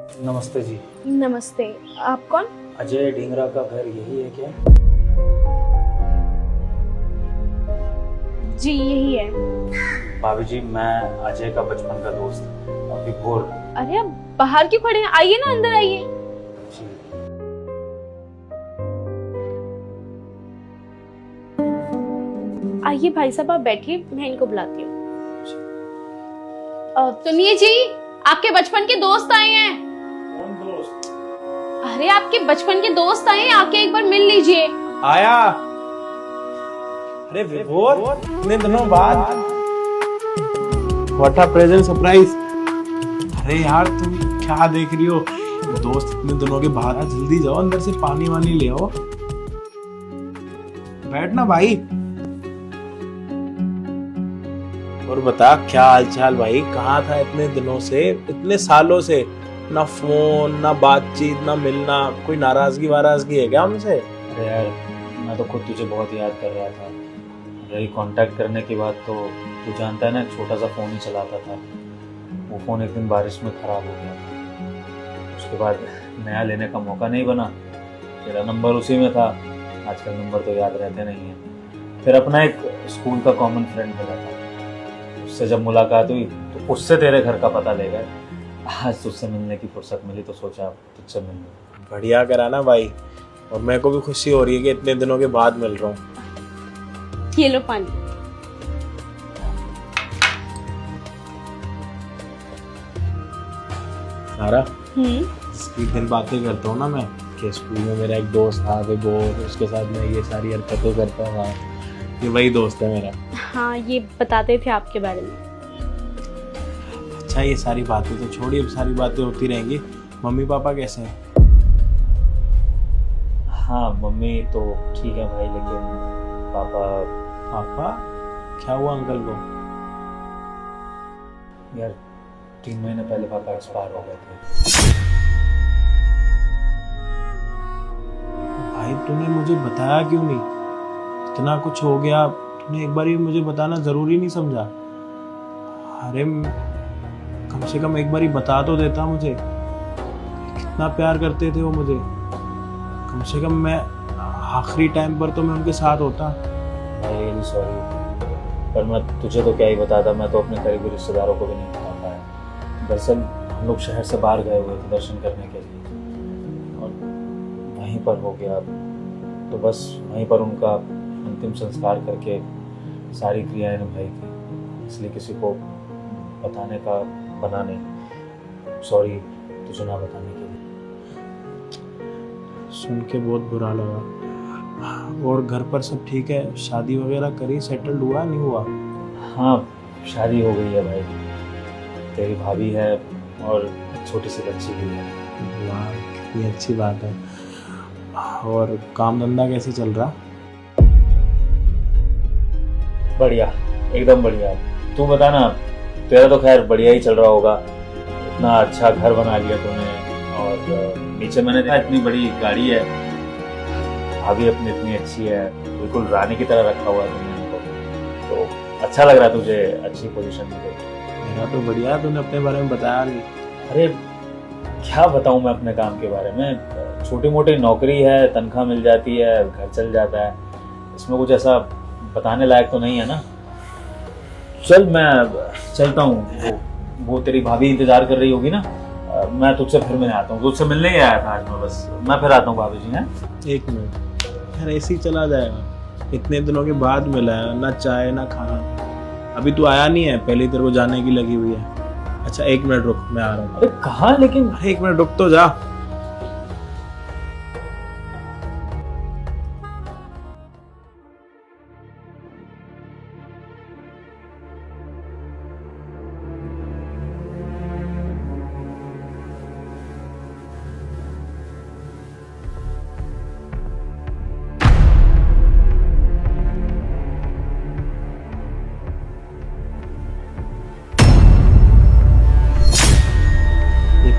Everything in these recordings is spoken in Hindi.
नमस्ते जी। नमस्ते। आप कौन? अजय ढींगरा का घर यही है क्या? जी यही है। भाभी जी, मैं अजय का बचपन का दोस्त विभोर अरे आप बाहर क्यों खड़े हैं? आइए ना, अंदर आइए। जी। आइए भाई साहब, आप बैठिए, मैं इनको बुलाती हूँ। सुनिए जी, आपके बचपन के दोस्त आए हैं। कौन दोस्त? अरे आपके बचपन के दोस्त आए हैं, आके एक बार मिल लीजिए। आया। अरे विभोर, इतने दिनों बाद व्हाट अ प्रेजेंट सरप्राइज। अरे यार तुम क्या देख रही हो? दोस्त इतने दिनों के बाद, आ जल्दी जाओ अंदर से पानी वानी ले आओ। बैठ ना भाई। और बता क्या हालचाल भाई, कहाँ था इतने दिनों से, इतने सालों से? ना फोन, ना बातचीत, ना मिलना। कोई नाराजगी वाराजगी है क्या हमसे? अरे यार, मैं तो खुद तुझे बहुत याद कर रहा था। रही कांटेक्ट करने की बात तो तू जानता है ना, छोटा सा फ़ोन ही चलाता था। वो फ़ोन एक दिन बारिश में ख़राब हो गया। उसके बाद नया लेने का मौका नहीं बना। तेरा नंबर उसी में था। आजकल नंबर तो याद रहते नहीं हैं। फिर अपना एक स्कूल का कॉमन फ्रेंड मिला था, उससे जब मुलाकात हुई तो उससे तेरे घर का पता ले गए। आज तुझसे मिलने की फुर्सत मिली तो सोचा तुझसे मिल लूं। बढ़िया करा ना भाई, और मेरे को भी खुशी हो रही है कि इतने दिनों के बाद मिल रहा हूँ। ये लो पानी। सारा, इतनी दिन बातें करता हूँ ना मैं कि स्कूल में मेरा एक दोस्त था विभोर, उसके साथ मैं ये सारी हरकतें करता हूँ। ये वही दोस्त है मेरा। हाँ, ये बताते थे आपके बारे में। अच्छा, ये सारी बातें तो छोड़िए, सारी बातें होती रहेंगी। मम्मी पापा कैसे हैं? हाँ, मम्मी तो ठीक है भाई, लेकिन पापा पापा क्या हुआ अंकल को? यार 3 महीने पहले पापा एक्सपायर हो गए थे। भाई तूने मुझे बताया क्यों नहीं? इतना कुछ हो गया, तूने एक बार ही मुझे बताना जरूरी नहीं समझा? अरे कम से कम एक बार ही बता तो देता मुझे। कितना प्यार करते थे वो मुझे। कम से कम मैं आखिरी टाइम पर तो मैं उनके साथ होता। आई रियली सॉरी, पर मैं तुझे तो क्या ही बताता। मैं तो अपने करीबी रिश्तेदारों को भी नहीं बता पाया। दरअसल हम लोग शहर से बाहर गए हुए थे दर्शन करने के लिए, और वहीं पर हो गया। तो बस वहीं पर उनका अंतिम संस्कार करके सारी क्रियाएं निभाई थी, इसलिए किसी को बताने का बना नहीं। सॉरी तुझे ना बताने के लिए। सुन के बहुत बुरा लगा। और घर पर सब ठीक है? शादी वगैरह करी, सेटल्ड हुआ नहीं हुआ? हाँ, शादी हो गई है भाई। तेरी भाभी है और एक छोटी सी बच्ची भी है। वाह, कितनी अच्छी बात है। और काम धंधा कैसे चल रहा? बढ़िया, एकदम बढ़िया। तू बता ना, तेरा तो खैर बढ़िया ही चल रहा होगा। इतना अच्छा घर बना लिया तूने, और नीचे मैंने देखा इतनी बड़ी गाड़ी है। भाभी अपनी इतनी अच्छी है, बिल्कुल रानी की तरह रखा हुआ है तुमने उनको। तो अच्छा लग रहा है तुझे अच्छी पोजीशन में देख। मेरा तो बढ़िया, तूने अपने बारे में बताया नहीं। अरे क्या बताऊं मैं अपने काम के बारे में। छोटी मोटी नौकरी है, तनख्वाह मिल जाती है, घर चल जाता है। इसमें कुछ ऐसा बताने लायक तो नहीं है ना। चल मैं चलता हूँ। वो तेरी भाभी इंतजार कर रही होगी ना। मैं तुझसे फिर मिलने आता हूँ। तुझसे मिलने ही आया था आज मैं, बस मैं फिर आता हूँ भाभी जी। हैं, एक मिनट यार, ऐसे ही चला जाएगा? इतने दिनों के बाद मिला है, ना चाय ना खाना। अभी तू आया नहीं है, पहले तेरे को जाने की लगी हुई है। अच्छा एक मिनट रुक, मैं आ रहा हूँ। अरे कहाँ? लेकिन अरे एक मिनट रुक तो जा।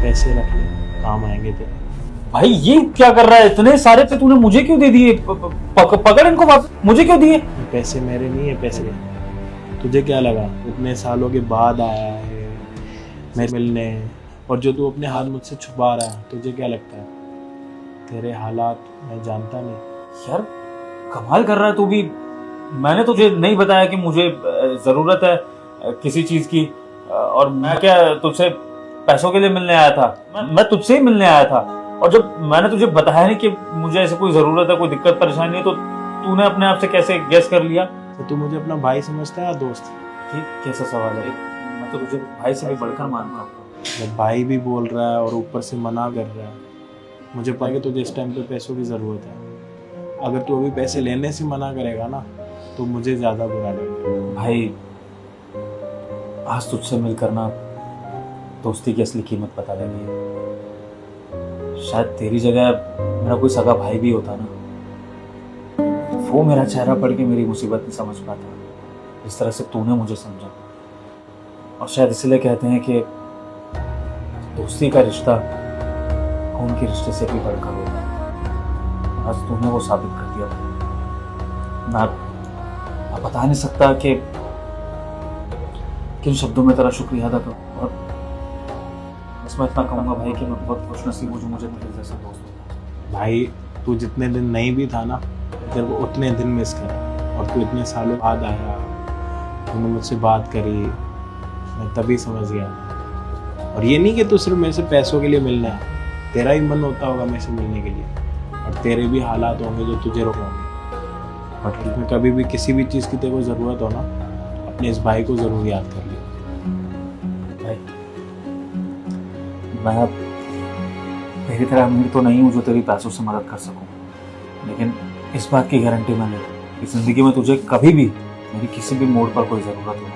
पैसे रख ले, काम आएंगे तेरे। भाई ये क्या कर रहा है? इतने सारे पे तूने मुझे क्यों दे दिए? पकड़ इनको वापस। मुझे क्यों दिए? पैसे मेरे नहीं है, पैसे तुझे क्या लगा इतने सालों के बाद आया है मैं मिलने, और जो तू अपने हाल मुझसे छुपा रहा है, तुझे क्या लगता है तेरे हालात मैं जानता नहीं? यार कमाल कर रहा है तू भी। मैंने तुझे नहीं बताया कि मुझे जरूरत है किसी चीज की, और मैं क्या तुझसे पैसों के लिए मिलने आया था? मैं तुझसे ही मिलने आया था। और जब मैंने तुझे बताया नहीं कि मुझे ऐसे कोई जरूरत है, कोई दिक्कत परेशानी है, तो तूने अपने आप से कैसे गेस कर लिया? तो तू मुझे अपना भाई समझता है या दोस्त? ये कैसा सवाल है? मैं तो तुझे भाई से भी बढ़कर मानता हूँ। जब भाई भी बोल रहा है और ऊपर से मना कर रहा है, मुझे पता है कि तुझे इस टाइम पे पैसों की ज़रूरत है। अगर तू अभी पैसे लेने से मना करेगा ना तो मुझे ज़्यादा बुरा लगेगा। भाई आज तुझसे मिलकर ना दोस्ती की असली कीमत पता लगी है। शायद तेरी जगह मेरा कोई सगा भाई भी होता ना, वो मेरा चेहरा पढ़ के मेरी मुसीबत नहीं समझ पाता जिस तरह से तूने मुझे समझा। और शायद इसलिए कहते हैं कि दोस्ती का रिश्ता खून के रिश्ते से भी बढ़कर होता है। आज तूने वो साबित कर दिया। मैं बता नहीं सकता कि किन शब्दों में तेरा शुक्रिया अदा करूं। और बस मैं इतना कहूंगा भाई कि मैं बहुत खुशनसीब हूं जो मुझे तेरे जैसा दोस्त मिला। भाई तू जितने दिन नहीं भी था ना, तेरे को उतने दिन मिस कर। और तू इतने सालों बाद आया, तूने मुझसे बात करी, मैं तभी समझ गया। और ये नहीं कि तू सिर्फ मेरे से पैसों के लिए मिलना है, तेरा भी मन होता होगा मेरे से मिलने के लिए, और तेरे भी हालात होंगे जो तुझे रोकेंगे। बट इसमें कभी भी किसी भी चीज़ की तेरे को ज़रूरत हो ना, अपने इस भाई को ज़रूर याद कर लियो। भाई मैं तेरी तरह अमीर तो नहीं हूँ जो तेरी पैसों से मदद कर सकूँ, लेकिन इस बात की गारंटी मैं लेता हूँ कि जिंदगी में तुझे कभी भी मेरी किसी भी मोड़ पर कोई ज़रूरत हो,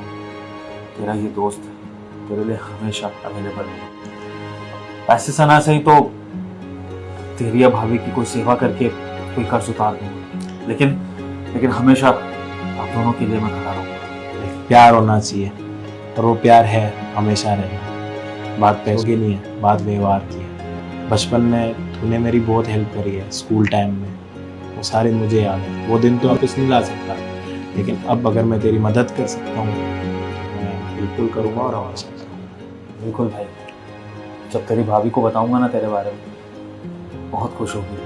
तेरा ये दोस्त तेरे लिए हमेशा अवेलेबल है। पैसे से ना सही तो तेरी या भाभी की कोई सेवा करके कोई कर्ज उतार दूँ, लेकिन हमेशा आप दोनों के लिए मैं खड़ा रहूँगा। प्यार होना चाहिए, और वो प्यार है, हमेशा रहेगा। बात पैसों की नहीं है, बात व्यवहार की है। बचपन में तूने मेरी बहुत हेल्प करी है, स्कूल टाइम में, वो सारे मुझे याद है। वो दिन तो वापस नहीं ला सकता, लेकिन अब अगर मैं तेरी मदद कर सकता हूँ मैं बिल्कुल करूँगा और हमेशा करूँगा। बिल्कुल भाई, जब तेरी भाभी को बताऊंगा ना तेरे बारे में, बहुत खुश होगी।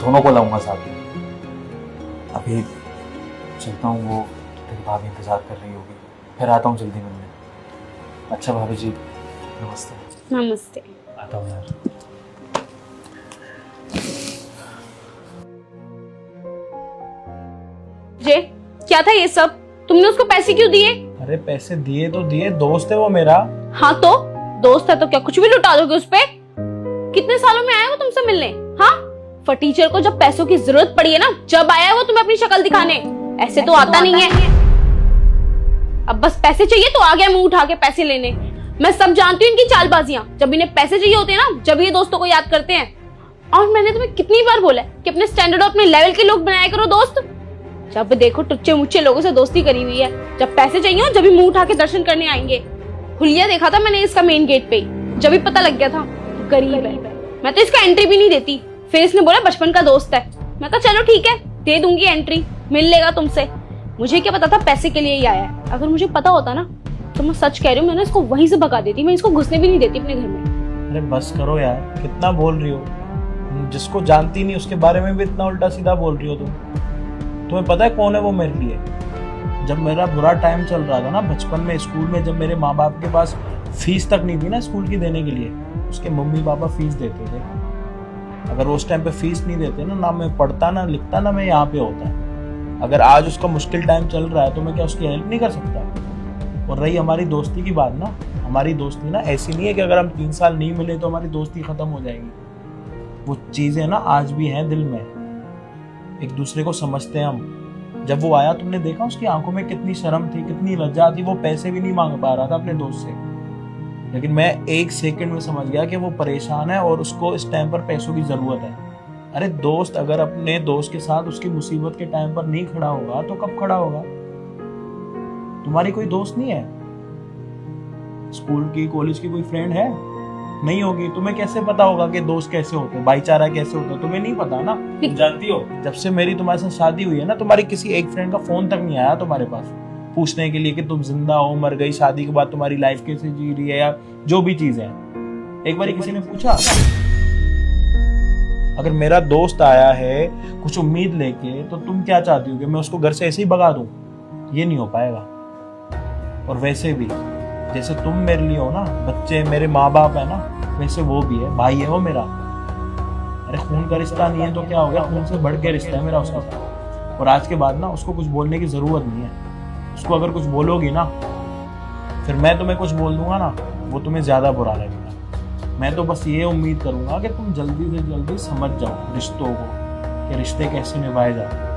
दोनों को लाऊंगा साथ में। अभी चलता हूँ, वो तेरी भाभी इंतजार कर रही होगी, फिर आता हूँ जल्दी मिलने। अच्छा भाभी जी, नमस्ते। नमस्ते। आता हूँ यार। जे क्या था ये सब? तुमने उसको पैसे क्यों दिए? अरे पैसे दिए तो दिए, दोस्त है वो मेरा। हाँ तो दोस्त है तो क्या कुछ भी लुटा दोगे उस पे? कितने सालों में आया वो तुमसे मिलने? हाँ, फटीचर को जब पैसों की जरूरत पड़ी है ना, जब आया है वो तुम्हें अपनी शक्ल दिखाने। ऐसे तो आता नहीं है। अब बस पैसे चाहिए तो आ गया मुंह उठा के पैसे लेने। मैं सब जानती हूँ इनकी चालबाजियां। जब इन्हें पैसे चाहिए होते हैं ना, जब ये दोस्तों को याद करते हैं। और मैंने तुम्हें कितनी बार बोला है कि अपने स्टैंडर्ड और अपने लेवल के लोग बनाया करो दोस्त। जब देखो टुच्चे मुच्चे लोगों से दोस्ती करी हुई है। जब पैसे चाहिए हो जब भी मुंह उठा के दर्शन करने आएंगे। हुलिया देखा था मैंने इसका मेन गेट पे, जब भी पता लग गया था गरीब है। मैं तो इसका एंट्री भी नहीं देती। फिर इसने बोला बचपन का दोस्त है। मैं कहा चलो ठीक है, दे दूंगी एंट्री, मिल लेगा तुमसे। मुझे क्या पता था पैसे के लिए ही आया है। अगर मुझे पता होता ना तो मैं सच कह रही हूँ, मैंने इसको वहीं से भगा देती। मैं इसको घुसने भी नहीं देती अपने घर में। अरे बस करो यार, कितना बोल रही हो? जिसको जानती नहीं उसके बारे में भी इतना उल्टा सीधा बोल रही हो तुम। तुम्हें पता है कौन है वो मेरे लिए? जब मेरा बुरा टाइम चल रहा था ना बचपन में, स्कूल में, जब मेरे माँ बाप के पास फीस तक नहीं थी ना स्कूल की देने के लिए, उसके मम्मी पापा फीस देते थे। अगर उस टाइम पे फीस नहीं देते ना मैं पढ़ता ना लिखता ना मैं यहाँ पे होता। अगर आज उसका मुश्किल टाइम चल रहा है तो मैं क्या उसकी हेल्प नहीं कर सकता? और रही हमारी दोस्ती की बात ना, हमारी दोस्ती ना ऐसी नहीं है कि अगर हम 3 साल नहीं मिले तो हमारी दोस्ती खत्म हो जाएगी। वो चीजें ना आज भी हैं दिल में, एक दूसरे को समझते हैं हम। जब वो आया तुमने देखा उसकी आंखों में कितनी शर्म थी, कितनी लज्जा थी। वो पैसे भी नहीं मांग पा रहा था अपने दोस्त से, लेकिन मैं 1 सेकंड में समझ गया कि वो परेशान है और उसको इस टाइम पर पैसों की जरूरत है। अरे दोस्त अगर अपने दोस्त के साथ उसकी मुसीबत के टाइम पर नहीं खड़ा होगा तो कब खड़ा होगा? तुम्हारी कोई दोस्त नहीं है? स्कूल की कॉलेज की कोई फ्रेंड है? नहीं होगी। तुम्हें कैसे पता होगा कि दोस्त कैसे होते हैं, भाईचारा कैसे होता है? तुम्हें नहीं पता ना। तुम जानती हो जब से मेरी तुम्हारे साथ शादी हुई है ना, तुम्हारी किसी एक फ्रेंड का फोन तक नहीं आया तुम्हारे पास। पूछने के लिए कि तुम जिंदा हो, मर गई, शादी के बाद तुम्हारी लाइफ कैसे जी रही है, या जो भी चीज है। एक बार किसी ने पूछा? अगर मेरा दोस्त आया है कुछ उम्मीद लेके, तो तुम क्या चाहती हो कि मैं उसको घर से ऐसे ही भगा दूं? ये नहीं हो पाएगा। और वैसे भी जैसे तुम मेरे लिए हो ना, बच्चे मेरे माँ बाप है ना, वैसे वो भी है, भाई है वो मेरा। अरे खून का रिश्ता नहीं है तो क्या हो गया, खून से बढ़ के रिश्ता है मेरा उसका। और आज के बाद ना उसको कुछ बोलने की जरूरत नहीं है। उसको अगर कुछ बोलोगी ना, फिर मैं तुम्हें कुछ बोल दूंगा ना, वो तुम्हें ज्यादा बुरा लगेगा। मैं तो बस ये उम्मीद करूंगा कि तुम जल्दी से जल्दी समझ जाओ रिश्तों को, कि रिश्ते कैसे निभाए जाते हैं।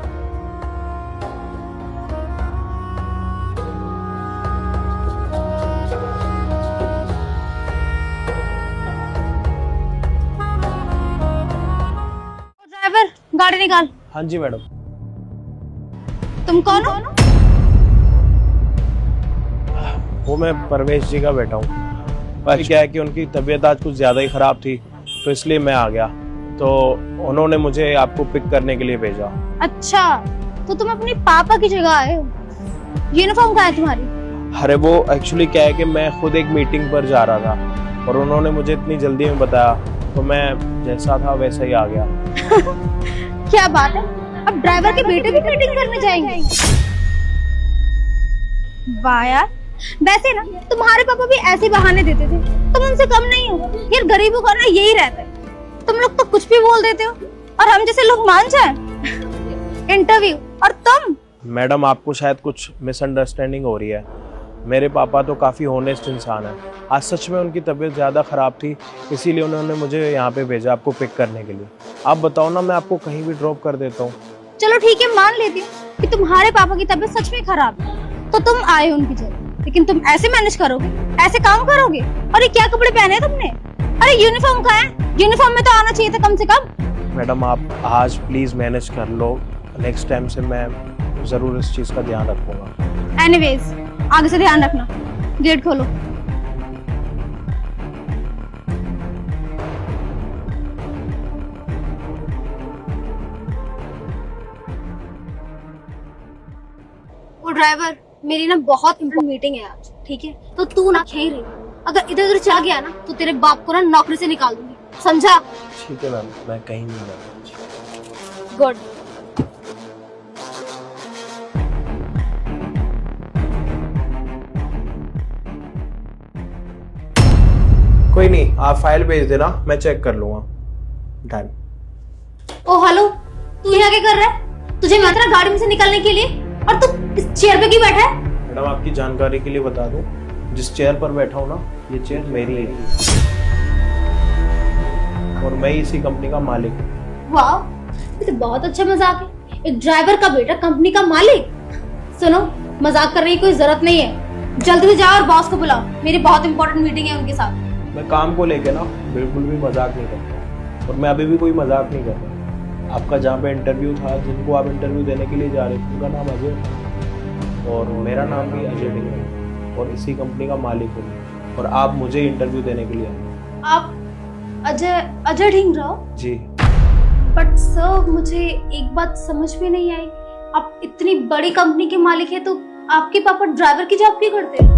ड्राइवर, गाड़ी निकाल। हाँ जी मैडम। तुम कौन हो? वो मैं परवेश जी का बेटा हूँ। पर क्या है कि उनकी तबीयत आज कुछ ज़्यादा ही ख़राब थी, तो इसलिए मैं आ गया। तो उन्होंने मुझे आपको पिक करने के लिए भेजा। अच्छा, तो तुम अपने पापा की जगह आए हो। यूनिफॉर्म कहाँ है तुम्हारी? अरे वो एक्चुअली क्या है कि मैं खुद एक मीटिंग पर जा रहा था और उन्होंने मुझे इतनी जल्दी में बताया, तो मैं जैसा था वैसा ही आ गया। क्या बात है, अब ड्राइवर के बेटे भी मीटिंग करने जाएंगे? वाह यार, वैसे ना तुम्हारे पापा भी ऐसे बहाने देते थे, तुम उनसे कम नहीं हो यार। गरीबों का ना यही रहता है, तुम लोग तो कुछ भी बोल देते हो और हम जैसे लोग मान जाएं। इंटरव्यू और तुम। मैडम आपको शायद कुछ मिसअंडरस्टैंडिंग हो रही है। मेरे पापा तो काफ़ी ऑनेस्ट इंसान है। आज सच में उनकी तबीयत ज़्यादा ख़राब थी, इसीलिए उन्होंने मुझे यहाँ पे भेजा आपको पिक करने के लिए। आप बताओ ना, मैं आपको कहीं भी ड्रॉप कर देता हूँ। चलो ठीक है, मान लेती हूँ कि तुम्हारे पापा की तबीयत सच में खराब है, तो तुम आए उनकी जगह। लेकिन तुम ऐसे मैनेज करोगे, ऐसे काम करोगे? और ये क्या कपड़े पहने तुमने? अरे यूनिफॉर्म कहाँ है? यूनिफॉर्म में तो आना चाहिए था कम से कम। मैडम आप आज प्लीज़ मैनेज कर लो, नेक्स्ट टाइम से मैं ज़रूर इस चीज़ का ध्यान रखूँगा। एनीवेज, आगे से ध्यान रखना। गेट खोलो। वो ड्राइवर, मेरी ना बहुत इंपॉर्टेंट मीटिंग है आज, ठीक है? तो तू ना यहीं रही। अगर इधर उधर चला गया ना, तो तेरे बाप को ना नौकरी से निकाल दूंगी, समझा? ठीक है मैम, मैं कहीं नहीं जाऊँगा। गुड। कोई नहीं, आप फाइल भेज देना, मैं चेक कर लूँगा। डन। ओ हेलो, तू यहाँ क्या कर रहा है? तुझे मैं तेरा गाड़ी में से निकलने के लिए, और तू इस चेयर पे क्यों बैठा है? मैडम आपकी जानकारी के लिए बता दूं, जिस चेयर पर बैठा हूँ ना, ये चेयर मेरी है और मैं इसी कंपनी का मालिक हूँ। वाह, ये तो बहुत अच्छा मजाक है। एक ड्राइवर का बेटा कंपनी का मालिक। सुनो, मजाक करने की कोई जरूरत नहीं है। जल्दी से जाओ और बॉस को बुलाओ, मेरी बहुत इंपॉर्टेंट मीटिंग है उनके साथ। मैं काम को लेके ना बिल्कुल भी मजाक नहीं करता, और मैं अभी भी कोई मजाक नहीं कर रहा। आपका जहाँ पे इंटरव्यू था, जिनको आप इंटरव्यू देने के लिए जा रहे थे, उनका नाम अजय था और मेरा नाम भी अजय ढिंग है और इसी कंपनी का मालिक हूँ, और आप मुझे इंटरव्यू देने के लिए आए। आप अजय ढिंग रहो? जी। बट सर, मुझे एक बात समझ में नहीं आई। आप इतनी बड़ी कंपनी के मालिक है, तो आपके पापा ड्राइवर की जॉब क्यों करते हैं?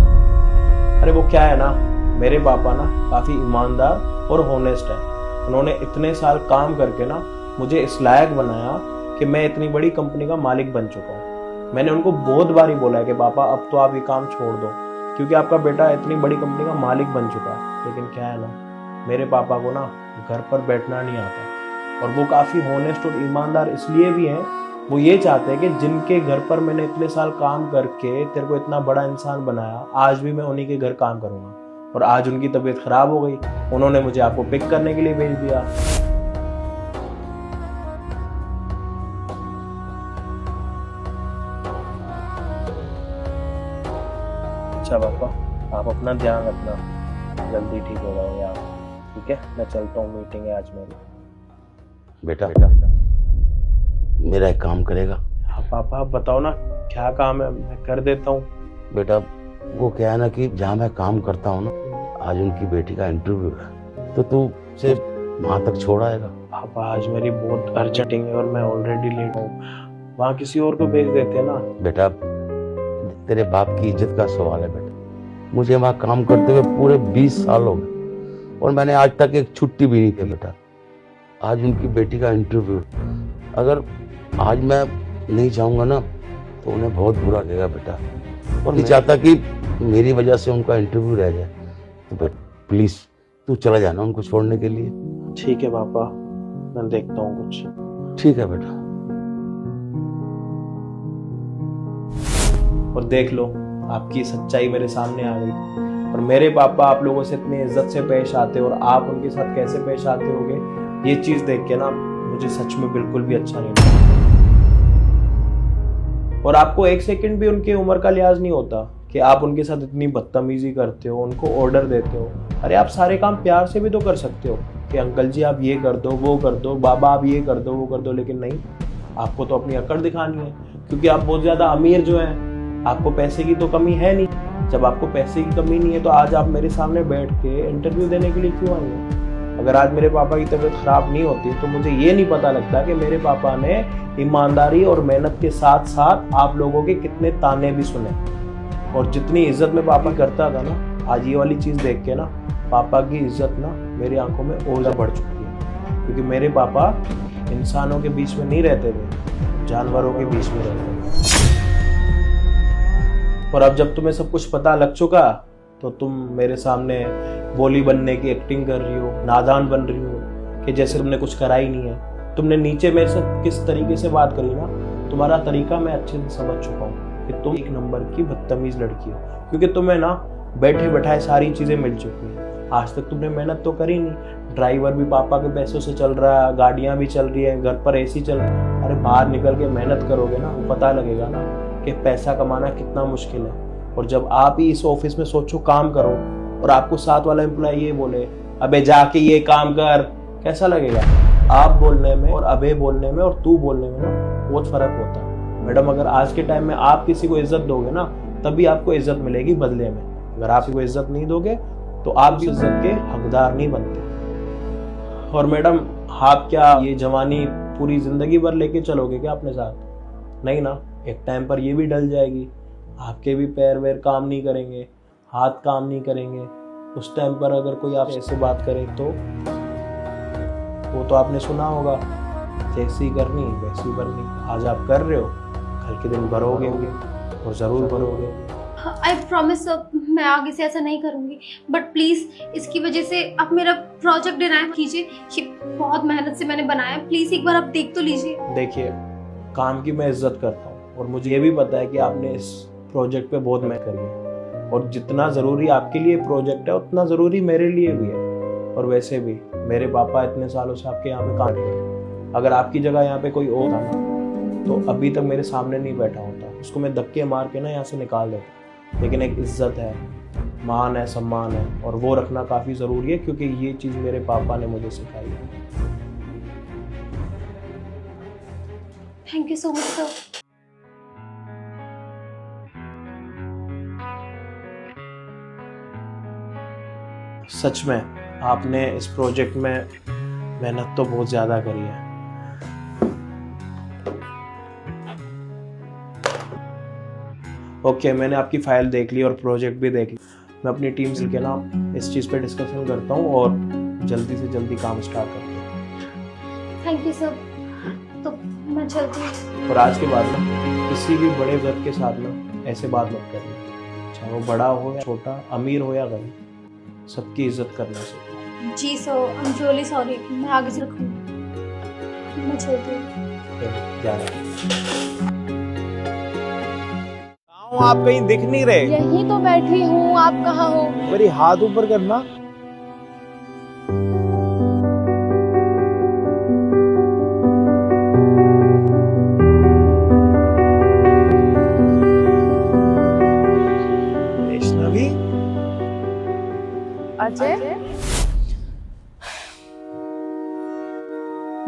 अरे वो क्या है ना, मेरे पापा ना काफ़ी ईमानदार और होनेस्ट है। उन्होंने इतने साल काम करके ना मुझे इस लायक बनाया कि मैं इतनी बड़ी कंपनी का मालिक बन चुका हूँ। मैंने उनको बहुत बार ही बोला है कि पापा अब तो आप ये काम छोड़ दो, क्योंकि आपका बेटा इतनी बड़ी कंपनी का मालिक बन चुका है। लेकिन क्या है ना, मेरे पापा को ना घर पर बैठना नहीं आता, और वो काफ़ी होनेस्ट और ईमानदार इसलिए भी हैं, वो ये चाहते हैं कि जिनके घर पर मैंने इतने साल काम करके तेरे को इतना बड़ा इंसान बनाया, आज भी मैं उन्हीं के घर काम करूँगा। और आज उनकी तबीयत खराब हो गई, उन्होंने मुझे आपको पिक करने के लिए भेज दिया। अच्छा पापा, आप अपना ध्यान रखना, जल्दी ठीक हो जाओगे आप, ठीक है? मैं चलता हूँ, मीटिंग है आज मेरी। बेटा मेरा एक काम करेगा? हाँ पापा, आप बताओ ना क्या काम है, मैं कर देता हूँ। बेटा वो क्या है ना कि जहाँ मैं काम करता हूँ ना, आज उनकी बेटी का इंटरव्यू है, तो तू सिर्फ वहाँ तक छोड़ आएगा। पापा आज मेरी बहुत अर्जेंट है और मैं ऑलरेडी लेट हूँ, वहाँ किसी और को भेज देते हैं ना। बेटा तेरे बाप की इज्जत का सवाल है बेटा। मुझे वहाँ काम करते हुए पूरे 20 साल हो गए और मैंने आज तक एक छुट्टी भी नहीं की बेटा। आज उनकी बेटी का इंटरव्यू, अगर आज मैं नहीं जाऊंगा ना तो उन्हें बहुत बुरा लगेगा बेटा, और नहीं चाहता कि मेरी वजह से उनका इंटरव्यू रह जाए। तो बेटा प्लीज तू चला जाना उनको छोड़ने के लिए। ठीक है पापा, मैं देखता हूँ कुछ। ठीक है बेटा। और देख लो, आपकी सच्चाई मेरे सामने आ गई। और मेरे पापा आप लोगों से इतनी इज्जत से पेश आते और आप उनके साथ कैसे पेश आते होगे, ये चीज देख के ना मुझे सच में बिल्कुल भी अच्छा नहीं लगा। और आपको एक सेकंड भी उनकी उम्र का लिहाज नहीं होता कि आप उनके साथ इतनी बदतमीजी करते हो, उनको ऑर्डर देते हो। अरे आप सारे काम प्यार से भी तो कर सकते हो कि अंकल जी आप ये कर दो, वो कर दो, बाबा आप ये कर दो, वो कर दो, लेकिन नहीं, आपको तो अपनी अकड़ दिखानी है क्योंकि आप बहुत ज्यादा अमीर जो है, आपको पैसे की तो कमी है नहीं। जब आपको पैसे की कमी नहीं है तो आज आप मेरे सामने बैठ के इंटरव्यू देने के लिए क्यों आए हो? अगर आज मेरे पापा की तबीयत खराब नहीं होती तो मुझे ये नहीं पता लगता कि मेरे पापा ने ईमानदारी और मेहनत के साथ साथ आप लोगों के कितने ताने भी सुने। और जितनी इज्जत में पापा करता था ना, आज ये वाली चीज देख के ना पापा की इज्जत ना मेरी आंखों में और ज्यादा बढ़ चुकी है, क्योंकि मेरे पापा इंसानों के बीच में नहीं रहते थे, जानवरों के बीच में रहते थे। और अब जब तुम्हें सब कुछ पता लग चुका तो तुम मेरे सामने बोली बनने की एक्टिंग कर रही हो, नादान बन रही हो कि जैसे तुमने कुछ करा ही नहीं है। तुमने नीचे मेरे साथ किस तरीके से बात करी ना, तुम्हारा तरीका मैं अच्छे से समझ चुका हूँ कि तुम एक नंबर की बदतमीज लड़की हो, क्योंकि तुम्हें ना बैठे बैठाए सारी चीजें मिल चुकी हैं। आज तक तुमने मेहनत तो करी नहीं, ड्राइवर भी पापा के पैसों से चल रहा है, गाड़ियां भी चल रही है, घर पर एसी चल रहा है। अरे बाहर निकल के मेहनत करोगे ना, पता लगेगा ना कि पैसा कमाना कितना मुश्किल है। और जब आप ही इस ऑफिस में सोचो काम करो और आपको साथ वाला एम्प्लॉय ये बोले अबे जाके ये काम कर, कैसा लगेगा? आप बोलने में और अबे बोलने में और तू बोलने में ना बहुत फर्क होता है। मैडम अगर आज के टाइम में आप किसी को इज्जत दोगे ना तभी आपको इज्जत मिलेगी बदले में। अगर आप किसी को इज्जत नहीं दोगे तो आप भी इज्जत के हकदार नहीं बनते। और मैडम आप क्या ये जवानी पूरी जिंदगी भर लेके चलोगे क्या अपने साथ? नहीं ना, एक टाइम पर ये भी डल जाएगी, आपके भी पैर वैर काम नहीं करेंगे, हाथ काम नहीं करेंगे। उस टाइम पर अगर कोई आपसे ऐसे बात करे तो वो तो आपने सुना होगा, जैसी करनी वैसी भरनी। आज आप कर रहे हो, कल के दिन भरोगे और जरूर भरोगे। आई प्रॉमिस मैं आगे से ऐसा नहीं करूंगी, बट प्लीज इसकी वजह से आप मेरा प्रोजेक्ट डिनाई कीजिए। ये बहुत मेहनत से मैंने बनाया है, प्लीज एक बार आप देख तो लीजिए। देखिए, काम की मैं इज्जत करता हूँ और मुझे ये भी पता है कि आपने इस प्रोजेक्ट पे बहुत मेहनत करी है और जितना ज़रूरी आपके लिए प्रोजेक्ट है उतना ज़रूरी मेरे लिए भी है। और वैसे भी मेरे पापा इतने सालों से आपके यहाँ पे काम कर रहे हैं। अगर आपकी जगह यहाँ पे कोई और था ना तो अभी तक मेरे सामने नहीं बैठा होता, उसको मैं धक्के मार के ना यहाँ से निकाल देता। लेकिन एक इज्जत है, मान है, सम्मान है और वो रखना काफ़ी ज़रूरी है, क्योंकि ये चीज़ मेरे पापा ने मुझे सिखाई है। Thank you so much sir. सच में आपने इस प्रोजेक्ट में मेहनत तो बहुत ज़्यादा करी है। ओके, मैंने आपकी फाइल देख ली और प्रोजेक्ट भी देख ली। मैं अपनी टीम से के ना इस चीज़ पे डिस्कशन करता हूँ और जल्दी से जल्दी काम स्टार्ट करता हूँ। Thank you sir. तो मैं चलती हूँ। और आज के बाद ना किसी भी बड़े वर्ग के साथ ना ऐसे बात मत करना, चाहे वो बड़ा हो या छोटा, अमीर हो या गरीब, सबकी इज्जत करना सीखो। जी sir, I am really sorry, मैं आगे से रखूँगी। मैं चलती हूँ। ध्यान आप कहीं दिख नहीं रहे। यही तो बैठी हूँ, आप कहाँ हो? मेरी हाथ ऊपर करना। वैष्णवी, अजय,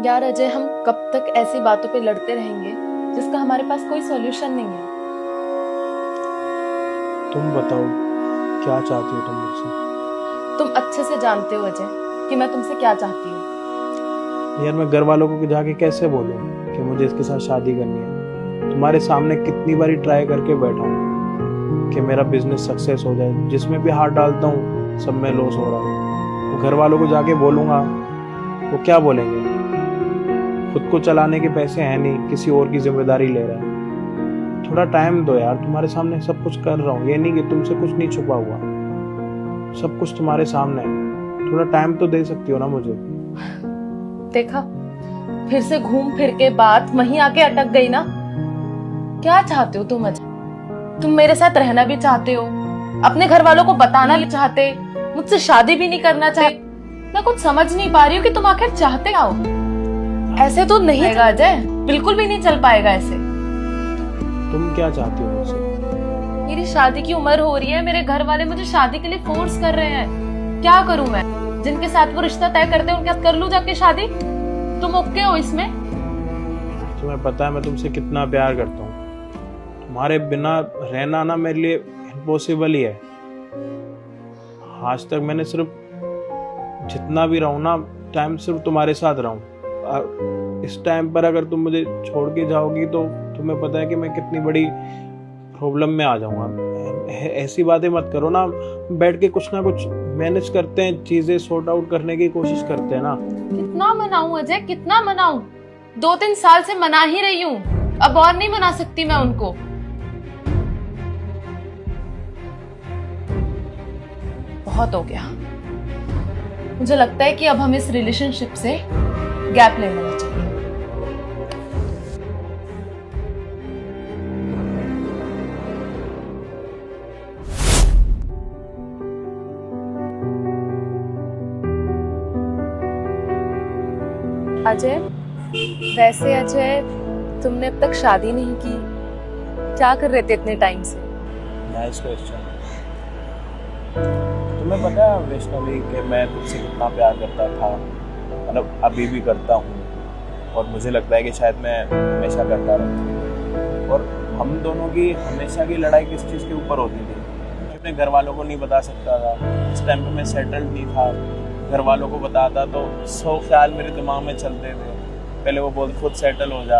यार अजय, हम कब तक ऐसी बातों पे लड़ते रहेंगे जिसका हमारे पास कोई सॉल्यूशन नहीं है? तुम बताओ क्या चाहती हो तुम मुझसे? तुम अच्छे से जानते हो अजय कि मैं तुमसे क्या चाहती हूँ। यार मैं घर वालों को जाके कैसे बोलूं कि मुझे इसके साथ शादी करनी है? तुम्हारे सामने कितनी बारी ट्राई करके बैठा हूँ, कि मेरा बिजनेस सक्सेस हो जाए, जिसमें भी हाथ डालता हूँ सब में लॉस हो रहा है। तो घर वालों को जाके बोलूँगा, वो क्या बोलेंगे? खुद को चलाने के पैसे हैं नहीं, किसी और की जिम्मेदारी ले रहा है। थोड़ा टाइम दो यार, तुम्हारे सामने सब कुछ कर रहा हूँ, ये नहीं कि तुमसे कुछ नहीं छुपा हुआ, सब कुछ तुम्हारे सामने है। थोड़ा टाइम तो दे सकती हो ना मुझे। देखा, फिर से घूम फिर के बात वहीं आके अटक गई ना। क्या चाहते हो तुम अजय? तुम मेरे साथ रहना भी चाहते हो, अपने घर वालों को बताना भी चाहते, मुझसे शादी भी नहीं करना चाहते। मैं कुछ समझ नहीं पा रही हूँ कि तुम आखिर चाहते क्या हो। ऐसे तो नहीं चलेगा अजय, बिल्कुल भी नहीं चल पाएगा ऐसे। तुम क्या चाहती हो मुझसे? मेरी शादी की उम्र हो रही है, मेरे घर वाले मुझे शादी के लिए फोर्स कर रहे हैं। क्या करूं मैं? जिनके साथ वो रिश्ता तय करते हैं उनके साथ कर लूं जाके शादी? तुम ओके हो इसमें? तुम्हें पता है मैं तुमसे कितना प्यार करता हूँ। तुम्हारे बिना रहना ना मेरे लिए इम्पॉसिबल ही है। आज तक मैंने सिर्फ जितना भी रहूं ना टाइम सिर्फ तुम्हारे साथ रहूं। इस टाइम पर अगर तुम मुझे छोड़ के जाओगी तो तुम्हें पता है कि मैं कितनी बड़ी प्रॉब्लम में आ जाऊंगा। ऐसी बातें मत करो ना, बैठ के कुछ ना कुछ मैनेज करते हैं, चीजें सॉर्ट आउट करने की कोशिश करते हैं ना। कितना मनाऊं अजय, कितना मनाऊं? 2-3 साल से मना ही रही हूँ, अब और नहीं मना सकती मैं उनको। बहुत हो गया। मुझे लगता है कि अब हमें इस रिलेशनशिप से गैप ले लेना चाहिए। अजय, वैसे अजय तुमने अब तक शादी नहीं की, क्या कर रहे थे इतने टाइम से? Nice question. तुम्हें पता है वैष्णवी कि मैं तुझसे कितना प्यार करता था, मतलब अभी भी करता हूँ, और मुझे लगता है कि शायद मैं हमेशा करता रहूँ। और हम दोनों की हमेशा की लड़ाई किस चीज़ के ऊपर होती थी? मैं अपने घर वालों को नहीं बता सकता था। उस टाइम पे मैं सेटल्ड नहीं था। घर वालों को बताता तो 100 ख्याल मेरे दिमाग में चलते थे। पहले वो बोलते खुद सेटल हो जा,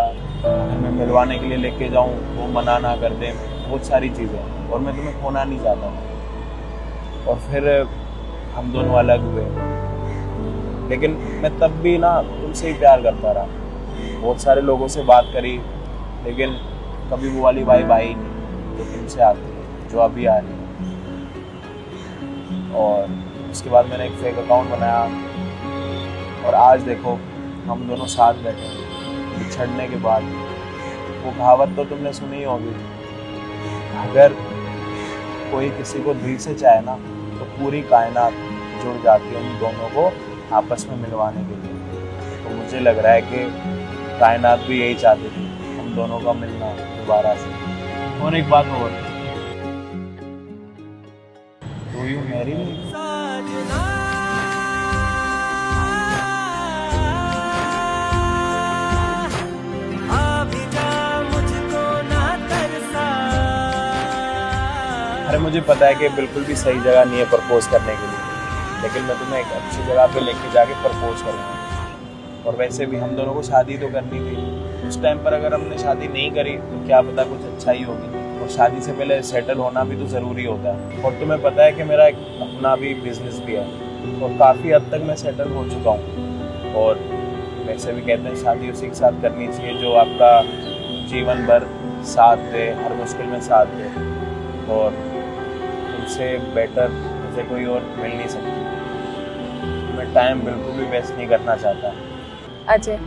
मैं मिलवाने के लिए लेके जाऊँ वो मना ना कर दे, बहुत सारी चीज़ें, और मैं तुम्हें खोना नहीं चाहता था। और फिर हम दोनों अलग हुए, लेकिन मैं तब भी ना तुमसे ही प्यार करता रहा। बहुत सारे लोगों से बात करी, लेकिन कभी वो वाली वाइब आई नहीं जो तुमसे आती है, जो अभी आ रही है। और उसके बाद मैंने एक फेक अकाउंट बनाया, और आज देखो हम दोनों साथ बैठे हैं बिछड़ने के बाद। वो कहावत तो तुमने सुनी ही होगी, अगर कोई किसी को दिल से चाहे ना तो पूरी कायनात जुड़ जाती है उन दोनों को आपस में मिलवाने के लिए। तो मुझे लग रहा है कि कायनात भी यही चाहती थी, हम दोनों का मिलना दोबारा से। और एक बात और, डू यू मैरी मी? अरे मुझे पता है कि बिल्कुल भी सही जगह नहीं है प्रपोज करने के लिए, लेकिन मैं तुम्हें एक अच्छी जगह पे लेके जाके प्रपोज करूँगा। और वैसे भी हम दोनों को शादी तो करनी थी। उस टाइम पर अगर हमने शादी नहीं करी तो क्या पता कुछ अच्छा ही होगी, और शादी से पहले सेटल होना भी तो ज़रूरी होता है। और तुम्हें पता है कि मेरा एक अपना भी बिजनेस भी है, और काफ़ी हद तक मैं सेटल हो चुका हूँ। और वैसे भी कहते हैं शादी उसी के साथ करनी चाहिए जो आपका जीवन भर साथ दे, हर मुश्किल में साथ दे। और तुमसे बेटर मुझे कोई और मिल नहीं सकती। मैं टाइम बिल्कुल भी वेस्ट नहीं करना चाहता। अजय,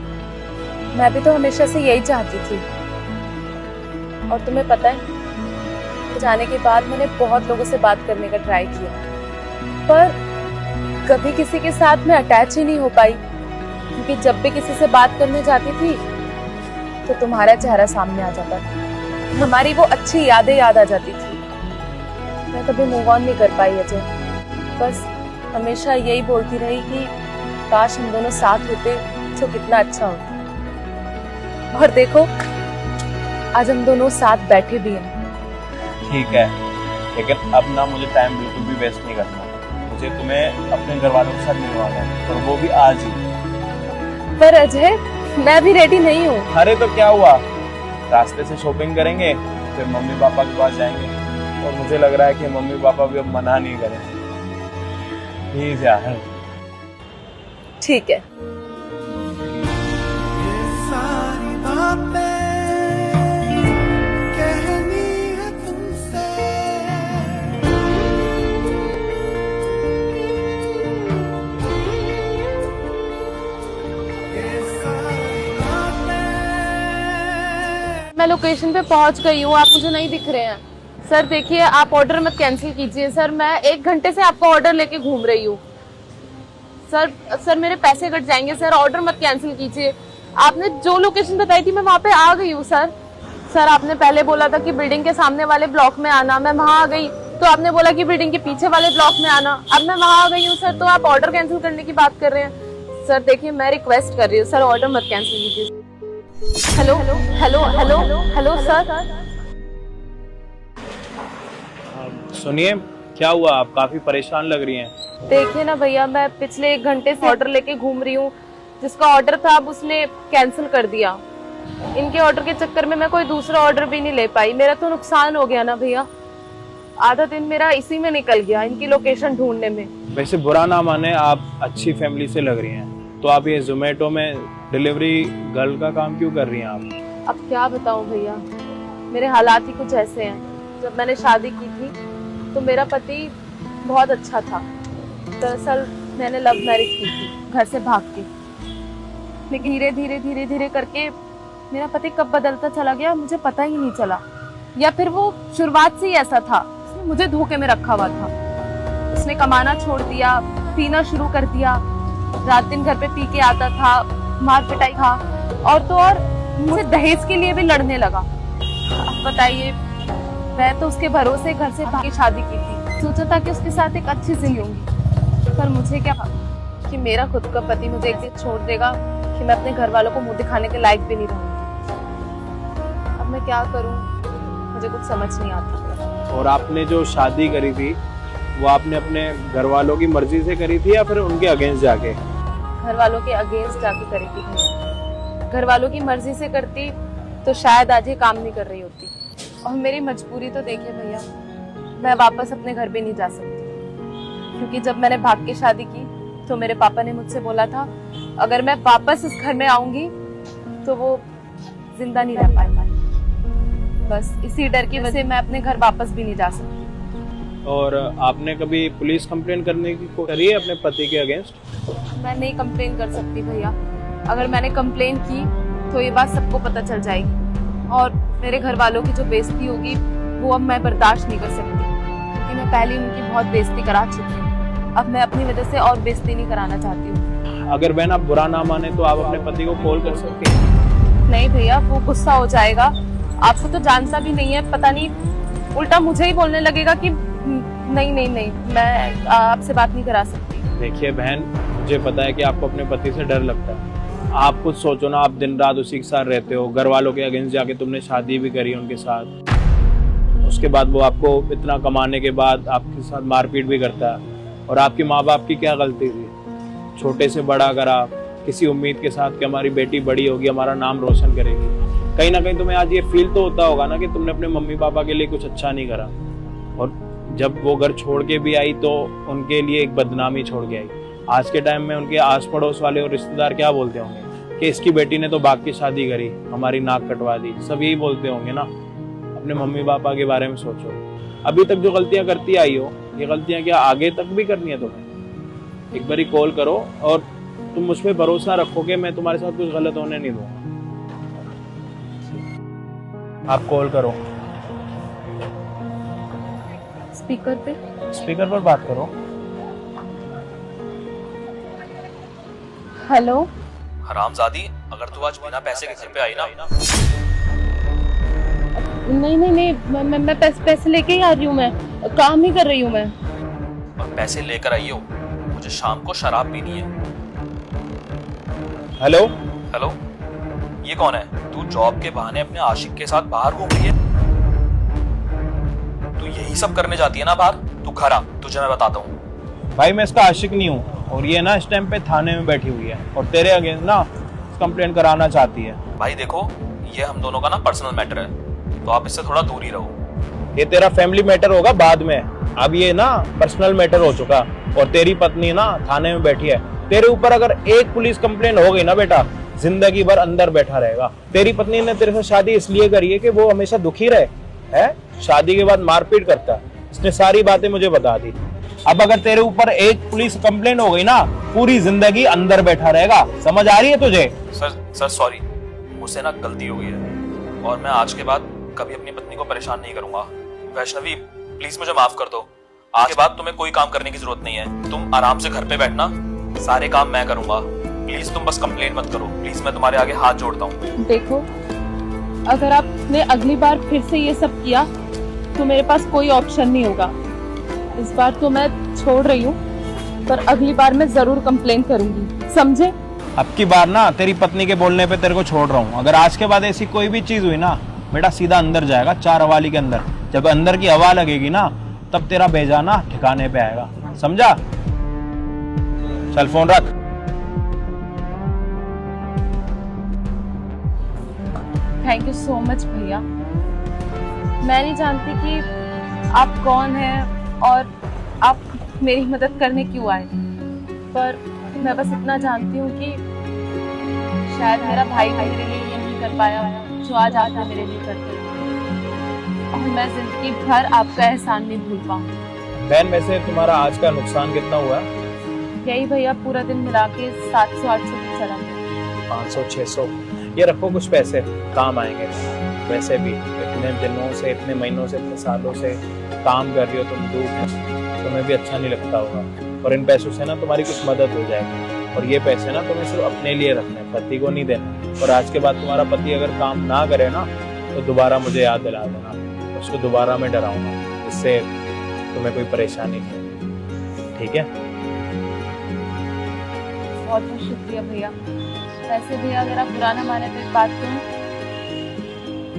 मैं भी तो हमेशा से यही चाहती थी। और तुम्हें पता है, जाने के बाद मैंने बहुत लोगों से बात करने का ट्राई किया, पर कभी किसी के साथ मैं अटैच ही नहीं हो पाई। क्योंकि जब भी किसी से बात करने जाती थी तो तुम्हारा चेहरा सामने आ जाता था, हमारी वो अच्छी यादें याद आ जाती थी। मैं कभी मूव ऑन नहीं कर पाई अजय, बस हमेशा यही बोलती रही कि काश हम दोनों साथ होते तो कितना अच्छा होता। और देखो आज हम दोनों साथ बैठे भी हैं। ठीक है, लेकिन अब ना मुझे टाइम बिल्कुल भी वेस्ट नहीं करना। मुझे तुम्हें अपने घर वालों के साथ मिलवाना है, और वो भी आज ही। पर अजय, मैं भी रेडी नहीं हूँ। अरे तो क्या हुआ, रास्ते से शॉपिंग करेंगे, फिर मम्मी पापा के पास जाएंगे, और मुझे लग रहा है कि मम्मी पापा भी अब मना नहीं करें। प्लीज यार। ठीक है। मैं लोकेशन पे पहुंच गई हूँ, आप मुझे नहीं दिख रहे हैं। सर देखिए, आप ऑर्डर मत कैंसिल कीजिए सर, मैं 1 घंटे से आपका ऑर्डर लेके घूम रही हूँ। सर मेरे पैसे कट जाएंगे सर, ऑर्डर मत कैंसिल कीजिए। आपने जो लोकेशन बताई थी मैं वहाँ पे आ गई हूँ सर। आपने पहले बोला था कि बिल्डिंग के सामने वाले ब्लॉक में आना, मैं वहाँ आ गई। तो आपने बोला कि बिल्डिंग के पीछे वाले ब्लॉक में आना, अब मैं वहाँ आ गई हूँ सर। तो आप ऑर्डर कैंसिल करने की बात कर रहे हैं सर। देखिए मैं रिक्वेस्ट कर रही हूँ सर, ऑर्डर मत कैंसिल कीजिए। Hello hello hello hello sir. सुनिए, क्या हुआ? आप काफी परेशान लग रही हैं। देखिए ना भैया, मैं पिछले 1 घंटे से ऑर्डर लेके घूम रही हूँ। जिसका ऑर्डर था अब उसने कैंसिल कर दिया। इनके ऑर्डर के चक्कर में मैं कोई दूसरा ऑर्डर भी नहीं ले पाई। मेरा तो नुकसान हो गया ना भैया, आधा दिन मेरा इसी में निकल गया, इनकी लोकेशन ढूंढने में। वैसे बुरा ना माने, आप अच्छी फैमिली से लग रही हैं, तो आप ये जोमेटो में डिलीवरी गर्ल का काम क्यों कर रही हैं आप? अब क्या बताऊं भैया, मेरे हालात ही कुछ ऐसे हैं। जब मैंने शादी की थी तो मेरा पति बहुत अच्छा था। दरअसल मैंने लव मैरिज की थी घर से भाग के, लेकिन धीरे धीरे करके मेरा पति कब बदलता चला गया मुझे पता ही नहीं चला। या फिर वो शुरुआत से ही ऐसा था, उसने मुझे धोखे में रखा हुआ था। उसने कमाना छोड़ दिया, पीना शुरू कर दिया, रात दिन घर पे पी के आता था, मार पिटाई था, और तो और मुझे दहेज के लिए भी लड़ने लगा। अब बताइए, मैं तो उसके भरोसे घर से भाग के शादी की थी, सोचा था कि उसके साथ एक अच्छी जिंदगी होगी, पर मुझे क्या पता कि मेरा खुद का पति मुझे एक दिन छोड़ देगा, कि मैं अपने घर वालों को मुंह दिखाने के लायक भी नहीं रहूंगी। अब मैं क्या करूं, मुझे कुछ समझ नहीं आता। और आपने जो शादी करी थी वो आपने अपने घर वालों की मर्जी से करी थी या फिर उनके अगेंस्ट जाके? घर वालों के अगेंस्ट जाके करी थी भैया। घर वालों की मर्जी से करती तो शायद आज ये काम नहीं कर रही होती। और मेरी मजबूरी तो देखिए भैया, मैं वापस अपने घर भी नहीं जा सकती, क्योंकि जब मैंने भाग के शादी की तो मेरे पापा ने मुझसे बोला था अगर मैं वापस इस घर में आऊंगी तो वो जिंदा नहीं रह पाएगा। बस इसी डर की वजह से मैं अपने घर वापस भी नहीं जा सकती। और आपने कभी पुलिस कंप्लेन करने की करी है अपने पति के अगेंस्ट? मैं नहीं कंप्लेन कर सकती भैया। अगर मैंने कंप्लेन की तो ये बात सबको पता चल जाएगी, और मेरे घर वालों की जो बेइज्जती होगी वो अब मैं बर्दाश्त नहीं कर सकती, क्योंकि मैं पहले उनकी बहुत बेइज्जती करा चुकी हूँ। अब मैं अपनी वजह से और बेइज्जती नहीं कराना चाहती हूँ। अगर बहन आप बुरा ना माने तो आप अपने पति को कॉल कर सकते हैं। नहीं भैया, वो गुस्सा हो जाएगा। आपको तो जानता भी नहीं है, पता नहीं उल्टा मुझे ही बोलने लगेगा कि नहीं, मैं आपसे बात नहीं करा सकती। देखिए बहन, मुझे पता है कि आपको अपने पति से डर लगता है। आप कुछ सोचो ना, आप दिन रात उसी के साथ रहते हो, घर वालों के अगेंस्ट जाके तुमने शादी भी करी उनके साथ, उसके बाद वो आपको इतना कमाने के बाद आपके साथ मारपीट भी करता है। और आपके माँ बाप की क्या गलती थी? छोटे से बड़ा करा किसी उम्मीद के साथ कि हमारी बेटी बड़ी होगी, हमारा नाम रोशन करेगी। कहीं ना कहीं तुम्हें आज ये फील तो होता होगा ना कि तुमने अपने मम्मी पापा के लिए कुछ अच्छा नहीं करा, और जब वो घर छोड़ के भी आई तो उनके लिए एक बदनामी छोड़ के आई। आज के टाइम में उनके आस पड़ोस वाले और रिश्तेदार क्या बोलते होंगे कि इसकी बेटी ने तो भाग के शादी करी, हमारी नाक कटवा दी, सब यही बोलते होंगे ना। अपने मम्मी पापा के बारे में सोचो। अभी तक जो गलतियां करती आई हो, ये गलतियां क्या आगे तक भी करनी है तुम्हें? एक बारी कॉल करो और तुम मुझ पर भरोसा रखो कि मैं तुम्हारे साथ कुछ गलत होने नहीं दूंगा। आप कॉल करो, स्पीकर पर बात करो। हेलो। हरामजादी, अगर तू आज बिना पैसे के घर पे आई ना। नहीं, मैं पैसे लेके ही आ रही हूँ, मैं काम ही कर रही हूँ मैं। और पैसे लेकर आई हो, मुझे शाम को शराब पीनी है। हेलो हेलो, ये कौन है? तू जॉब के बहाने अपने आशिक के साथ बाहर घूम रही है? तू यही सब करने जाती है ना बाहर? तू घर आ, तुझे मैं बताता हूँ। भाई, मैं इसका आशिक नहीं हूँ, और ये ना इस टाइम पे थाने में बैठी हुई है और तेरे अगेंस्ट ना कंप्लेंट कराना चाहती है। भाई देखो, ये हम दोनों का ना पर्सनल मैटर है, तो आप इससे थोड़ा दूर ही रहो। ये तेरा फैमिली मैटर होगा बाद में, अब ये ना पर्सनल मैटर हो चुका। और तेरी पत्नी ना थाने में बैठी है, तेरे ऊपर अगर एक पुलिस कंप्लेंट हो गई ना बेटा, जिंदगी भर अंदर बैठा रहेगा। तेरी पत्नी ने तेरे से शादी इसलिए करी है कि वो हमेशा दुखी रहे, है? शादी के बाद मारपीट करता है, इसने सारी बातें मुझे बता दी। अब अगर तेरे ऊपर एक पुलिस कंप्लेंट हो गई ना, पूरी जिंदगी अंदर बैठा रहेगा। समझ आ रही है तुझे? सर सॉरी, मुझसे ना गलती हो गई है और मैं आज के बाद कभी अपनी पत्नी को परेशान नहीं करूंगा। वैष्णवी प्लीज मुझे माफ कर दो, आज के बाद तुम्हें कोई काम करने की जरूरत नहीं है। तुम आराम से घर पे बैठना, सारे काम मैं करूंगा। प्लीज तुम बस कंप्लेंट मत करो, प्लीज मैं तुम्हारे आगे हाथ जोड़ता हूँ। देखो, अगर आपने अगली बार फिर से ये सब किया तो मेरे पास कोई ऑप्शन नहीं होगा। इस बार तो मैं छोड़ रही हूँ, पर अगली बार मैं जरूर कंप्लेन करूंगी, समझे? अब की बार ना तेरी पत्नी के बोलने पे तेरे को छोड़ रहा हूँ। अगर आज के बाद ऐसी कोई भी चीज हुई ना, बेटा सीधा अंदर जाएगा, 4 हवाली के अंदर। जब अंदर की हवा लगेगी ना, तब तेरा बेजाना ठिकाने पे आएगा, समझा? चल फोन रख। थैंक यू सो मच भैया। मैं नहीं जानती कि आप कौन हैं और आप मेरी मदद करने क्यों आए, पर मैं बस इतना जानती हूँ कि शायद मेरा भाई मेरे लिए ये नहीं कर पाया जो आज आप मेरे लिए करते, और मैं जिंदगी भर आपका एहसान नहीं भूल पाऊंगी। बहन, वैसे तुम्हारा आज का नुकसान कितना हुआ? यही भैया, पूरा दिन मिला के 700-800 तक चला गया। 500-600। ये रखो, कुछ पैसे काम आएंगे। वैसे भी इतने दिनों से, इतने महीनों से, इतने सालों से काम कर रही हो तुम दूर में, तुम्हें भी अच्छा नहीं लगता होगा। और इन पैसों से ना तुम्हारी कुछ मदद हो जाएगी। और ये पैसे ना तुम्हें सिर्फ अपने लिए रखने, पति को नहीं देना। और आज के बाद तुम्हारा पति अगर काम ना करे ना, तो दोबारा मुझे याद दिला देना, उसको दोबारा मैं डराऊंगा, इससे तुम्हें कोई परेशानी नहीं, ठीक है? बहुत बहुत शुक्रिया भैया। वैसे भैया, अगर आप बुरा ना माने तो एक बात कहूं,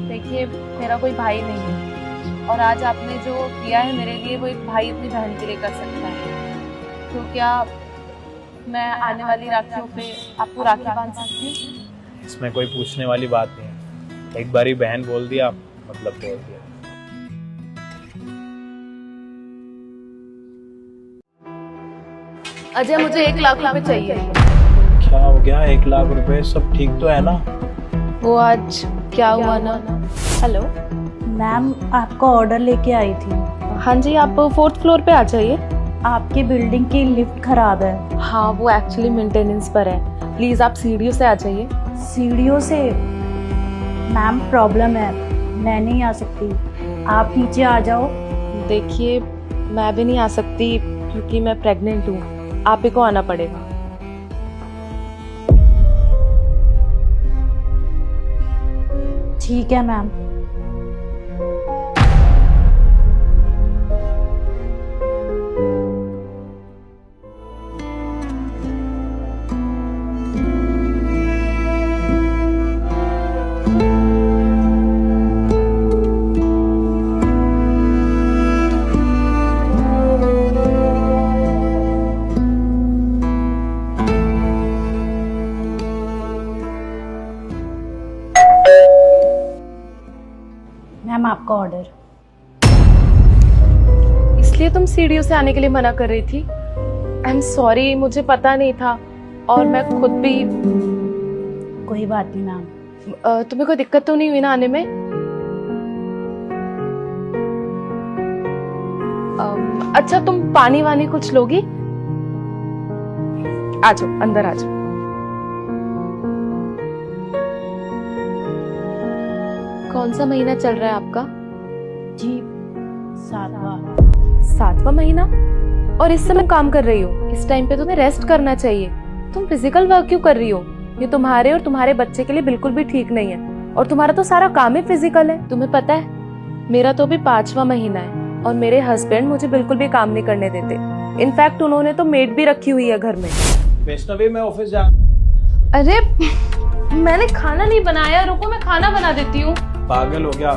देखिए मेरा कोई भाई नहीं है, और आज आपने जो किया है मेरे लिए, वो एक भाई अपनी बहन के लिए कर सकता है। तो क्या मैं आने वाली राखियों पे आपको राखी बांध सकती हूँ? इसमें कोई पूछने वाली बात नहीं है। एक बारी बहन बोल दिया मतलब बोल दिया। अजय, मुझे 1 लाख रुपए चाहिए। क्या हो गया? 1 लाख रुपए? सब ठीक तो है ना? वो आज क्या हुआ ना। हेलो मैम, आपका ऑर्डर लेके आई थी। हाँ जी, आप 4th फ्लोर पे आ जाइए। आपकी बिल्डिंग की लिफ्ट खराब है। हाँ, वो एक्चुअली मेंटेनेंस पर है। प्लीज आप सीढ़ियों से आ जाइए। सीढ़ियों से? मैम प्रॉब्लम है, मैं नहीं आ सकती, आप नीचे आ जाओ। देखिए, मैं भी नहीं आ सकती क्योंकि मैं प्रेग्नेंट हूँ, आप ही को आना पड़ेगा। ठीक है मैम। मैम आपका ऑर्डर। इसलिए तुम सीढ़ियों से आने के लिए मना कर रही थी? आई एम सॉरी, मुझे पता नहीं था, और मैं खुद भी। कोई बात नहीं मैम। तुम्हें कोई दिक्कत तो नहीं हुई ना आने में? अच्छा, तुम पानी वानी कुछ लोगी? आ जाओ, अंदर आ जाओ। कौन सा महीना चल रहा है आपका? जी 7वां। 7वां महीना? और इस समय काम कर रही हो? इस टाइम पे तुम्हें रेस्ट करना चाहिए। तुम फिजिकल वर्क क्यों कर रही हो? ये तुम्हारे और तुम्हारे बच्चे के लिए बिल्कुल भी ठीक नहीं है, और तुम्हारा तो सारा काम ही फिजिकल है। तुम्हें पता है, मेरा तो अभी 5वां महीना है, और मेरे हस्बैंड मुझे बिल्कुल भी काम नहीं करने देते। इनफैक्ट उन्होंने तो मेड भी रखी हुई है घर में। वैष्णवी, मैं ऑफिस जा। अरे मैंने खाना नहीं बनाया, रुको मैं खाना बना देती हूँ। पागल हो गया?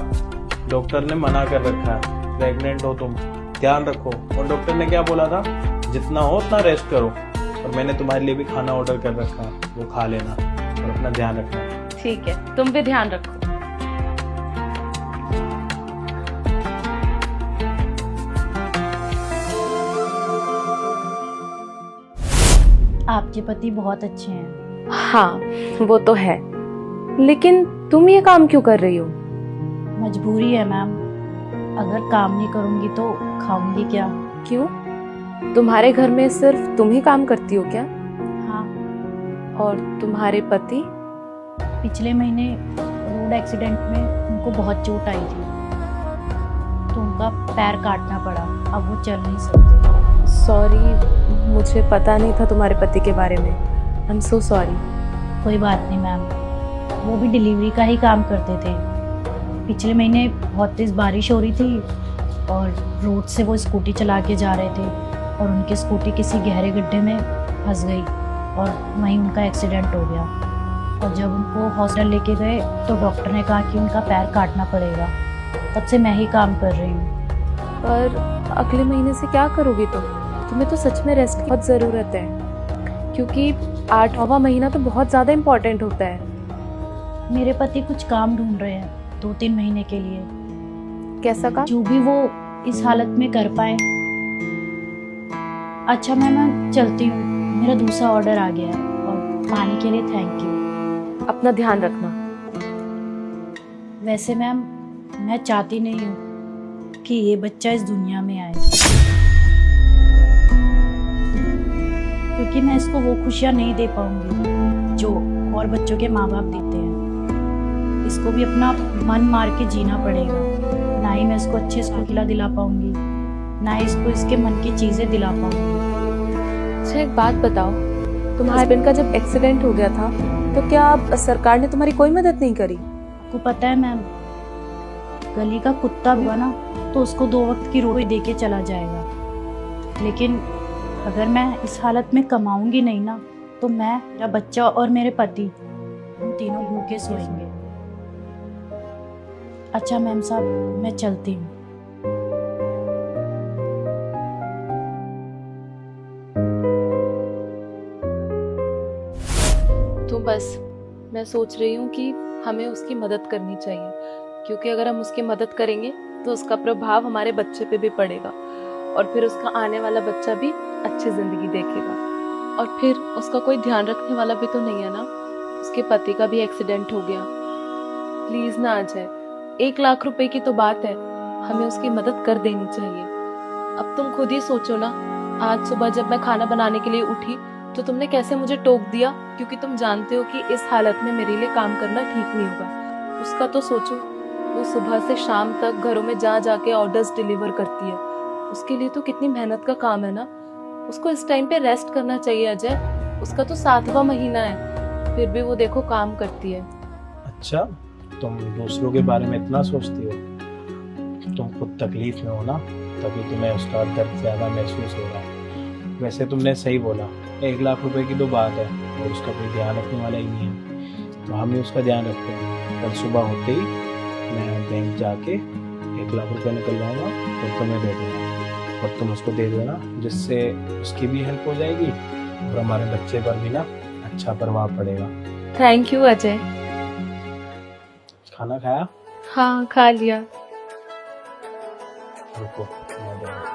डॉक्टर ने मना कर रखा है, प्रेग्नेंट हो तुम, ध्यान रखो। और डॉक्टर ने क्या बोला था? जितना हो उतना रेस्ट करो। और मैंने तुम्हारे लिए भी खाना ऑर्डर कर रखा है, वो खा लेना और अपना ध्यान रखना। ठीक है, तुम भी ध्यान रखो। आपके पति बहुत अच्छे हैं। हाँ वो तो है, लेकिन तुम ये काम क्यों कर रही हो? मजबूरी है मैम, अगर काम नहीं करूँगी तो खाऊंगी क्या? क्यों? तुम्हारे घर में सिर्फ तुम ही काम करती हो क्या? हाँ, और तुम्हारे पति? पिछले महीने रोड एक्सीडेंट में उनको बहुत चोट आई थी, तो उनका पैर काटना पड़ा, अब वो चल नहीं सकते। सॉरी, मुझे पता नहीं था तुम्हारे पति के बारे में। I am so sorry. कोई बात नहीं मैम, वो भी डिलीवरी का ही काम करते थे। पिछले महीने बहुत तेज़ बारिश हो रही थी और रोड से वो स्कूटी चला के जा रहे थे और उनकी स्कूटी किसी गहरे गड्ढे में फंस गई और वहीं उनका एक्सीडेंट हो गया। और जब उनको हॉस्पिटल लेके गए तो डॉक्टर ने कहा कि उनका पैर काटना पड़ेगा। तब से मैं ही काम कर रही हूँ। पर अगले महीने से क्या करोगी तुम? तुम्हें तो सच में रेस्ट की बहुत ज़रूरत है, क्योंकि 8वां महीना तो बहुत ज़्यादा इम्पोर्टेंट होता है। मेरे पति कुछ काम ढूंढ रहे हैं 2-3 महीने के लिए, कैसा काम? जो भी वो इस हालत में कर पाए। अच्छा मैं चलती हूँ, मेरा दूसरा ऑर्डर आ गया है, और पानी के लिए थैंक यू। अपना ध्यान रखना। वैसे मैम, मैं चाहती नहीं हूँ कि ये बच्चा इस दुनिया में आए, क्योंकि मैं इसको वो खुशियाँ नहीं दे पाऊंगी जो और बच्चों के माँ बाप देते हैं। इसको भी अपना मन मार के जीना पड़ेगा। ना ही मैं इसको अच्छे स्कूल खिला दिला पाऊंगी, ना ही इसको इसके मन की चीज़ें दिला पाऊंगी। अच्छा एक बात बताओ, तुम्हारे हस्बैंड का जब एक्सीडेंट हो गया था तो क्या सरकार ने तुम्हारी कोई मदद नहीं करी? आपको पता है मैम, गली का कुत्ता भी हुआ ना तो उसको 2 वक्त की रोटी दे के चला जाएगा, लेकिन अगर मैं इस हालत में कमाऊंगी नहीं ना तो मैं, मेरा बच्चा और मेरे पति, हम तीनों भूखे सोएंगे। अच्छा मैम साहब, मैं चलती हूँ। तो बस मैं सोच रही हूँ कि हमें उसकी मदद करनी चाहिए, क्योंकि अगर हम उसकी मदद करेंगे तो उसका प्रभाव हमारे बच्चे पे भी पड़ेगा और फिर उसका आने वाला बच्चा भी अच्छी जिंदगी देखेगा। और फिर उसका कोई ध्यान रखने वाला भी तो नहीं है ना, उसके पति का भी एक्सीडेंट हो गया। प्लीज ना अजय, 1 लाख रुपए की तो बात है, हमें उसकी मदद कर देनी चाहिए। अब तुम खुद ही सोचो ना, आज सुबह जब मैं खाना बनाने के लिए उठी तो तुमने कैसे मुझे टोक दिया, क्योंकि तुम जानते हो कि इस हालत में मेरे लिए काम करना ठीक नहीं होगा। उसका तो सोचो, वो सुबह से शाम तक घरों में जा जाके ऑर्डर्स डिलीवर करती है। उसके लिए तो कितनी मेहनत का काम है ना। उसको इस टाइम पे रेस्ट करना चाहिए अजय। उसका तो 7वां महीना है, फिर भी वो देखो काम करती है। अच्छा, तुम दूसरों के बारे में इतना सोचती हो? तुम खुद तकलीफ में हो ना, तभी तुम्हें उसका दर्द ज़्यादा महसूस हो रहा है। वैसे तुमने सही बोला, 1 लाख रुपए की तो बात है और उसका कोई ध्यान रखने वाला ही नहीं है, तो हम ही उसका ध्यान रखते हैं। कल सुबह होते ही मैं बैंक जाके 1 लाख रुपए निकलवाऊंगा और तुम्हें दे दूँगा, और तुम उसको दे देना, जिससे उसकी भी हेल्प हो जाएगी और हमारे बच्चे पर भी ना अच्छा प्रभाव पड़ेगा। Thank you Ajay. खाना खाया? हाँ खा लिया। रुको, मैं दे रहा हूँ।